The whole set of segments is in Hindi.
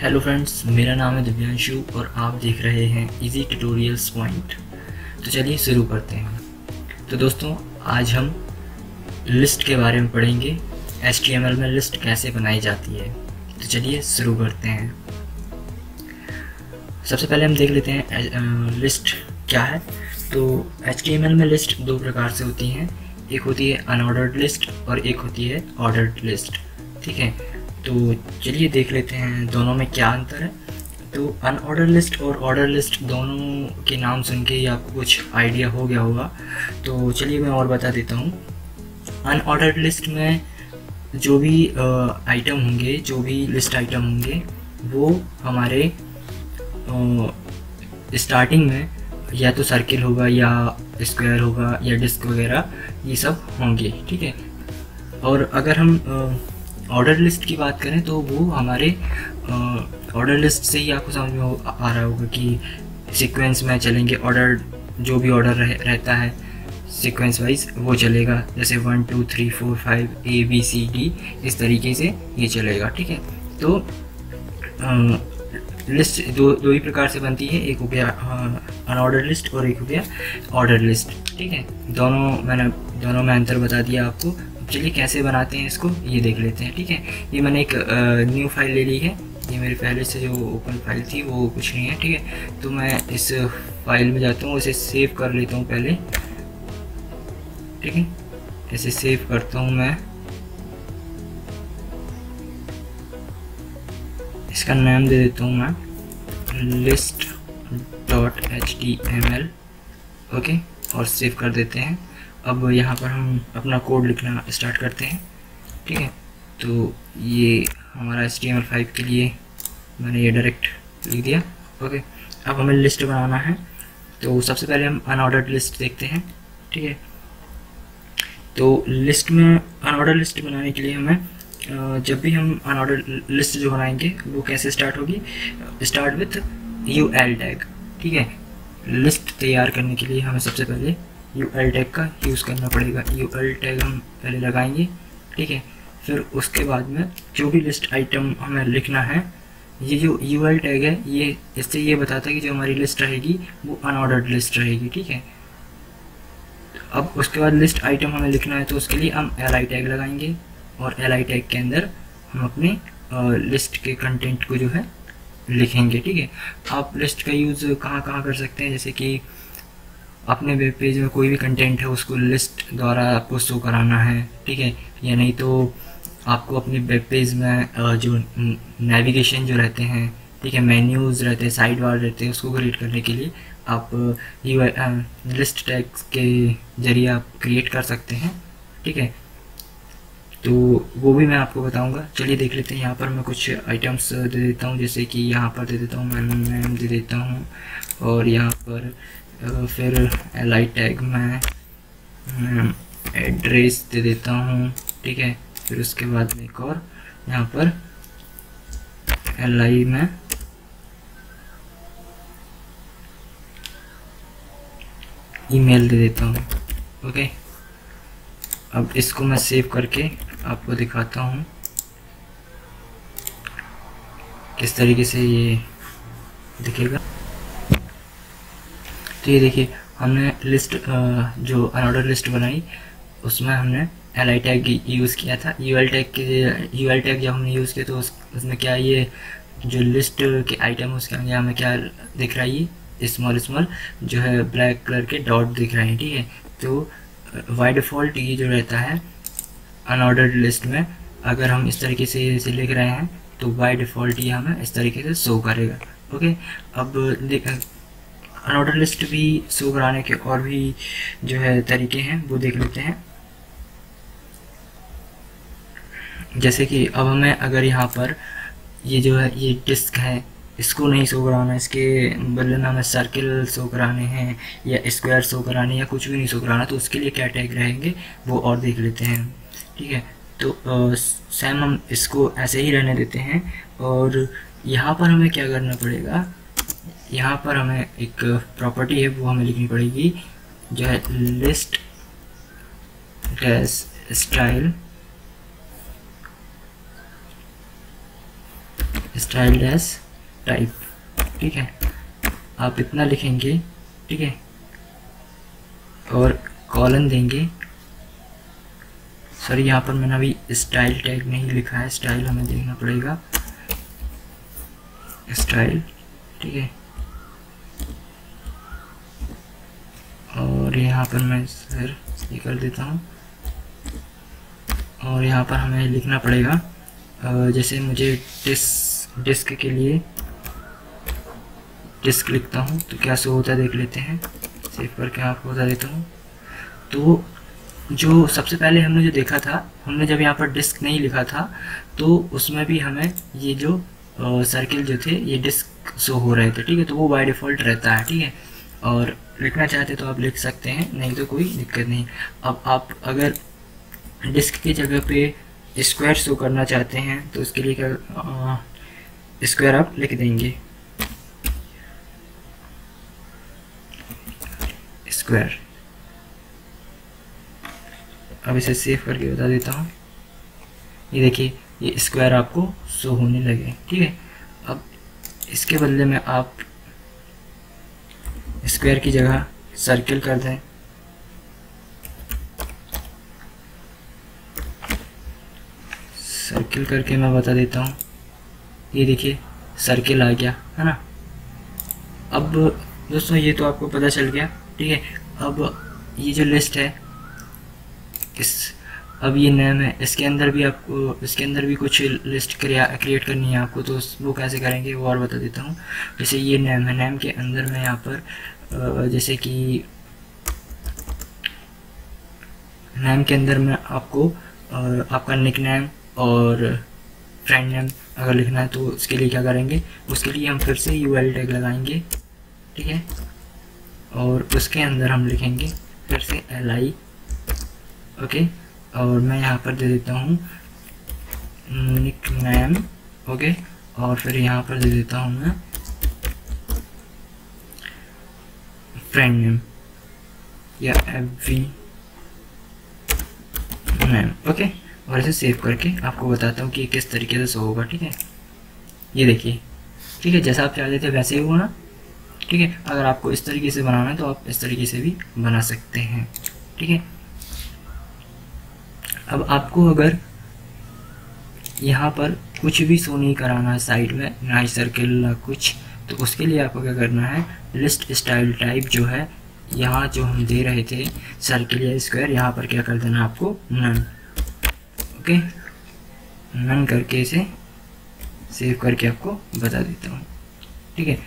हेलो फ्रेंड्स, मेरा नाम है दिव्यांशु और आप देख रहे हैं इजी ट्यूटोरियल्स पॉइंट। तो चलिए शुरू करते हैं। तो दोस्तों, आज हम लिस्ट के बारे में पढ़ेंगे। HTML में लिस्ट कैसे बनाई जाती है। तो चलिए शुरू करते हैं। सबसे पहले हम देख लेते हैं लिस्ट क्या है। तो HTML में लिस्ट दो प्रकार से होती हैं। एक होती है अनऑर्डर्ड लिस्ट और एक होती है ऑर्डर्ड लिस्ट। ठीक है, तो चलिए देख लेते हैं दोनों में क्या अंतर है। तो अनऑर्डर लिस्ट और ऑर्डर लिस्ट दोनों के नाम सुन के ही आपको कुछ आइडिया हो गया होगा। तो चलिए मैं और बता देता हूँ। अनऑर्डर लिस्ट में जो भी आइटम होंगे, जो भी लिस्ट आइटम होंगे, वो हमारे स्टार्टिंग में या तो सर्किल होगा या स्क्वायर होगा या डिस्क वगैरह, ये सब होंगे। ठीक है, और अगर हम ऑर्डर लिस्ट की बात करें तो वो हमारे ऑर्डर लिस्ट से ही आपको समझ में आ रहा होगा कि सीक्वेंस में चलेंगे। ऑर्डर जो भी ऑर्डर रहता है सीक्वेंस वाइज वो चलेगा, जैसे 1 2 3 4 5 ABCD, इस तरीके से ये चलेगा। ठीक है, तो लिस्ट दो ही प्रकार से बनती है। एक हो गया अनऑर्डर लिस्ट और एक हो गया ऑर्डर लिस्ट। ठीक है, दोनों में अंतर बता दिया आपको। चलिए कैसे बनाते हैं इसको ये देख लेते हैं। ठीक है, ये मैंने एक न्यू फाइल ले ली है। ये मेरे पहले से जो ओपन फाइल थी वो कुछ नहीं है। ठीक है, तो मैं इस फाइल में जाता हूँ, इसे सेव कर लेता हूँ पहले। ठीक है, इसे सेव करता हूँ मैं। इसका नाम दे देता हूँ मैं list.html। ओके, और सेव कर देते हैं। अब यहाँ पर हम अपना कोड लिखना स्टार्ट करते हैं। ठीक है, तो ये हमारा HTML5 के लिए मैंने ये डायरेक्ट लिख दिया। ओके, अब हमें लिस्ट बनाना है। तो सबसे पहले हम अनऑर्डर्ड लिस्ट देखते हैं। ठीक है, तो लिस्ट में अनऑर्डर लिस्ट बनाने के लिए हमें जब भी हम अनऑर्डर लिस्ट जो बनाएंगे वो कैसे स्टार्ट होगी, स्टार्ट विथ UL टैग। ठीक है, लिस्ट तैयार करने के लिए हमें सबसे पहले UL टैग का यूज़ करना पड़ेगा। UL टैग हम पहले लगाएंगे। ठीक है, फिर उसके बाद में जो भी लिस्ट आइटम हमें लिखना है, ये जो UL टैग है ये इससे ये बताता है कि जो हमारी लिस्ट रहेगी वो अनऑर्डर्ड लिस्ट रहेगी। ठीक है, अब उसके बाद लिस्ट आइटम हमें लिखना है तो उसके लिए हम LI टैग लगाएंगे और LI टैग के अंदर हम अपने लिस्ट के कंटेंट को जो है लिखेंगे। ठीक है, आप लिस्ट का यूज़ कहाँ कहाँ कर सकते हैं, जैसे कि अपने वेब पेज में कोई भी कंटेंट है उसको लिस्ट द्वारा आपको शो कराना है। ठीक है, या नहीं तो आपको अपने वेब पेज में जो नेविगेशन जो रहते हैं, ठीक है, मेन्यूज़ रहते हैं, साइड बार रहते हैं, उसको क्रिएट करने के लिए आप लिस्ट टैग्स के ज़रिए आप क्रिएट कर सकते हैं। ठीक है, तो वो भी मैं आपको बताऊंगा। चलिए देख लेते हैं। यहाँ पर मैं कुछ आइटम्स दे देता हूँ, जैसे कि यहाँ पर दे देता हूँ मैं नेम दे देता हूँ, और यहाँ पर फिर LI टैग में एड्रेस दे देता हूँ। ठीक है, फिर उसके बाद में एक और यहाँ पर LI में ईमेल दे देता हूँ। ओके, अब इसको मैं सेव करके आपको दिखाता हूँ किस तरीके से ये दिखेगा। तो ये देखिए, हमने लिस्ट जो अनऑर्डर लिस्ट बनाई उसमें हमने LI टैग यूज़ किया था। UL टैग जब हमने यूज़ किया तो उसमें क्या, ये जो लिस्ट के आइटम है उसके आगे हमें क्या दिख रहा है, ये स्मॉल जो है ब्लैक कलर के डॉट दिख रहे हैं। ठीक है, तो बाय डिफ़ॉल्ट ये जो रहता है अनऑर्डर्ड लिस्ट में, अगर हम इस तरीके से इसे लिख रहे हैं तो बाय डिफ़ॉल्ट ये हमें इस तरीके से शो करेगा। ओके, अब अनऑर्डर लिस्ट भी शो कराने के और भी जो है तरीके हैं वो देख लेते हैं। जैसे कि अब हमें अगर यहाँ पर ये जो है ये डिस्क है, इसको नहीं शो कराना, इसके बदले में हमें सर्किल शो कराने हैं या स्क्वायर शो कराने या कुछ भी नहीं शो कराना, तो उसके लिए क्या टैग रहेंगे वो और देख लेते हैं। ठीक है, तो सेम हम इसको ऐसे ही रहने देते हैं। और यहाँ पर हमें क्या करना पड़ेगा, यहाँ पर हमें एक प्रॉपर्टी है वो हमें लिखनी पड़ेगी, जो है list dash style style dash type, ठीक है। आप इतना लिखेंगे, ठीक है, और कॉलन देंगे। सॉरी, यहाँ पर मैंने अभी स्टाइल टैग नहीं लिखा है, स्टाइल हमें देखना पड़ेगा, स्टाइल, ठीक है। और यहाँ पर मैं सर ये कर देता हूँ, और यहाँ पर हमें लिखना पड़ेगा, जैसे मुझे डिस्क के लिए डिस्क लिखता हूँ तो क्या शो होता है देख लेते हैं। सेव करके आपको बता देता हूँ। तो जो सबसे पहले हमने जो देखा था, हमने जब यहाँ पर डिस्क नहीं लिखा था तो उसमें भी हमें ये जो सर्किल जो थे ये डिस्क शो हो रहे थे, ठीक है। तो वो बाय डिफ़ॉल्ट रहता है, ठीक है। और लिखना चाहते तो आप लिख सकते हैं, नहीं तो कोई दिक्कत नहीं। अब आप अगर डिस्क की जगह पे स्क्वायर शो करना चाहते हैं तो उसके लिए क्या, स्क्वायर आप लिख देंगे, स्क्वायर। अब इसे सेव करके बता देता हूँ। ये देखिए, ये स्क्वायर आपको शो होने लगे, ठीक है। अब इसके बदले में आप स्क्वायर की जगह सर्किल कर दें, सर्किल करके मैं बता देता हूँ। ये देखिए सर्किल आ गया, है ना। अब दोस्तों ये तो आपको पता चल गया, ठीक है। अब ये जो लिस्ट है, अब ये नेम है, इसके अंदर भी आपको, इसके अंदर भी कुछ लिस्ट क्रिएट करनी है आपको, तो वो कैसे करेंगे वो और बता देता हूँ। जैसे ये नेम है, नेम के अंदर मैं यहाँ पर जैसे कि नेम के अंदर मैं आपको आपका निक नेम और फ्रेंड नेम अगर लिखना है तो उसके लिए क्या करेंगे, उसके लिए हम फिर से UL टैग लगाएंगे, ठीक है। और उसके अंदर हम लिखेंगे फिर से LI, ओके। और मैं यहाँ पर दे देता हूँ निक नेम, ओके। और फिर यहाँ पर दे देता हूँ मैं फ्रेंड नेम या FV नेम, ओके। और इसे सेव करके आपको बताता हूँ कि किस तरीके से शो होगा, ठीक है। ये देखिए, ठीक है, जैसा आप चाहते थे वैसे ही हुआ ना, ठीक है। अगर आपको इस तरीके से बनाना है तो आप इस तरीके से भी बना सकते हैं, ठीक है। अब आपको अगर यहाँ पर कुछ भी शो नहीं कराना है साइड में, ना सर्किल ना कुछ, तो उसके लिए आपको क्या करना है, लिस्ट स्टाइल टाइप जो है यहाँ जो हम दे रहे थे सर्किल या स्क्वायर, यहाँ पर क्या कर देना आपको, नन, ओके। नन करके इसे सेव करके आपको बता देता हूँ, ठीक है।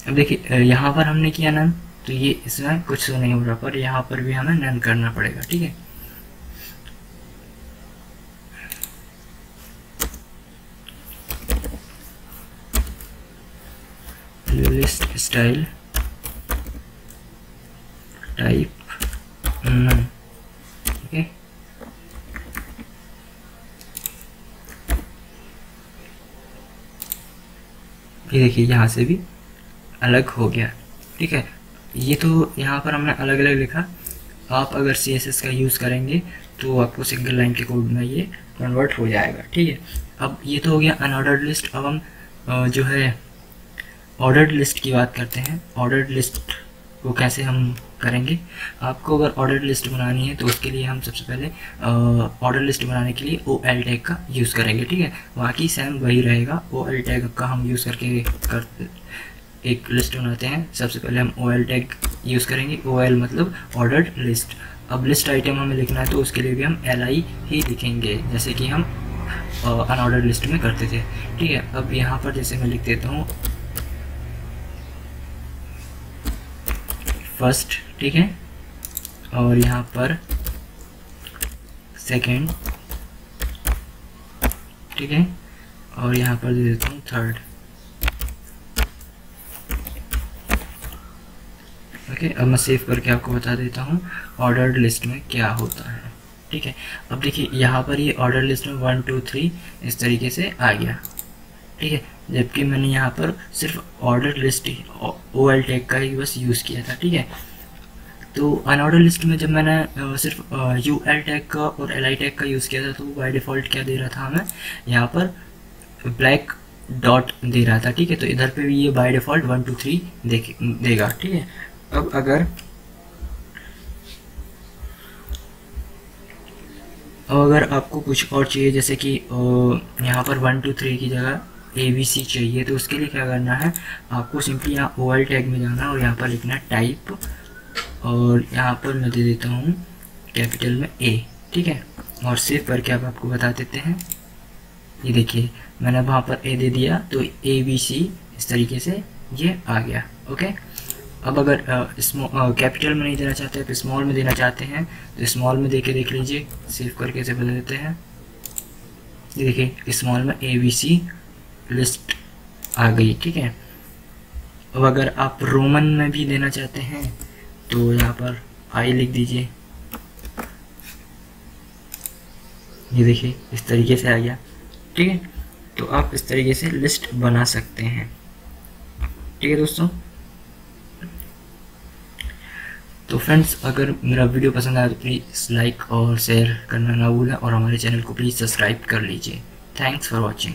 अब देखिए यहाँ पर हमने किया नन, तो ये इसमें कुछ शो नहीं हो रहा, पर यहाँ पर भी हमें नन करना पड़ेगा, ठीक है। List style type none, okay. ये देखिए यहाँ से भी अलग हो गया, ठीक है। ये तो यहाँ पर हमने अलग अलग लिखा। आप अगर CSS का यूज़ करेंगे तो आपको सिंगल लाइन के कोड में ये कन्वर्ट हो जाएगा, ठीक है। अब ये तो हो गया अनऑर्डर्ड लिस्ट। अब हम जो है ऑर्डर्ड लिस्ट की बात करते हैं। ऑर्डर्ड लिस्ट को कैसे हम करेंगे, आपको अगर ऑर्डर्ड लिस्ट बनानी है तो उसके लिए हम सबसे पहले ऑर्डर लिस्ट बनाने के लिए OL टैग का यूज़ करेंगे, ठीक है। बाकी सेम वही रहेगा, OL टैग का हम यूज़ करके एक लिस्ट बनाते हैं। सबसे पहले हम OL टैग यूज़ करेंगे, OL मतलब ऑर्डर्ड लिस्ट। अब लिस्ट आइटम हमें लिखना है तो उसके लिए भी हम LI ही लिखेंगे, जैसे कि हम अनऑर्डर्ड लिस्ट में करते थे, ठीक है। अब यहाँ पर जैसे मैं लिख देता हूँ फर्स्ट, ठीक है। और यहाँ पर सेकेंड, ठीक है। और यहाँ पर दे देता हूँ थर्ड, ओके। अब मैं सेव करके आपको बता देता हूँ ऑर्डर्ड लिस्ट में क्या होता है, ठीक है। अब देखिए यहाँ पर ये ऑर्डर लिस्ट में 1 2 3 इस तरीके से आ गया, ठीक है। जबकि मैंने यहाँ पर सिर्फ ऑर्डर लिस्ट OL टैग का ही बस यूज़ किया था, ठीक है। तो अनऑर्डर लिस्ट में जब मैंने सिर्फ UL टैग का और LI टैग का यूज़ किया था तो बाय डिफ़ॉल्ट क्या दे रहा था हमें, यहाँ पर ब्लैक डॉट दे रहा था, ठीक है। तो इधर पे भी ये बाय डिफ़ॉल्ट 1 2 3 देगा, ठीक है। अब अगर आपको कुछ और चाहिए, जैसे कि यहाँ पर 1 2 3 की जगह ABC चाहिए, तो उसके लिए क्या करना है, आपको सिंपली यहाँ OL टैग में जाना है और यहाँ पर लिखना है टाइप, और यहाँ पर मैं दे देता हूँ कैपिटल में A, ठीक है। और सेव करके आप आपको बता देते हैं। ये देखिए मैंने वहाँ पर A दे दिया, तो ABC इस तरीके से ये आ गया, ओके। अब अगर कैपिटल में नहीं देना चाहते, तो स्मॉल में देना चाहते हैं, तो स्मॉल में देख लीजिए, सेव करके इसे बदल देते हैं। ये देखिए स्मॉल में ABC लिस्ट आ गई, ठीक है। अब अगर आप रोमन में भी देना चाहते हैं, तो यहाँ पर I लिख दीजिए। ये देखिए इस तरीके से आ गया, ठीक है। तो आप इस तरीके से लिस्ट बना सकते हैं, ठीक है दोस्तों। तो फ्रेंड्स, अगर मेरा वीडियो पसंद आया तो प्लीज़ लाइक और शेयर करना ना भूलें, और हमारे चैनल को प्लीज़ सब्सक्राइब कर लीजिए। Thanks for watching.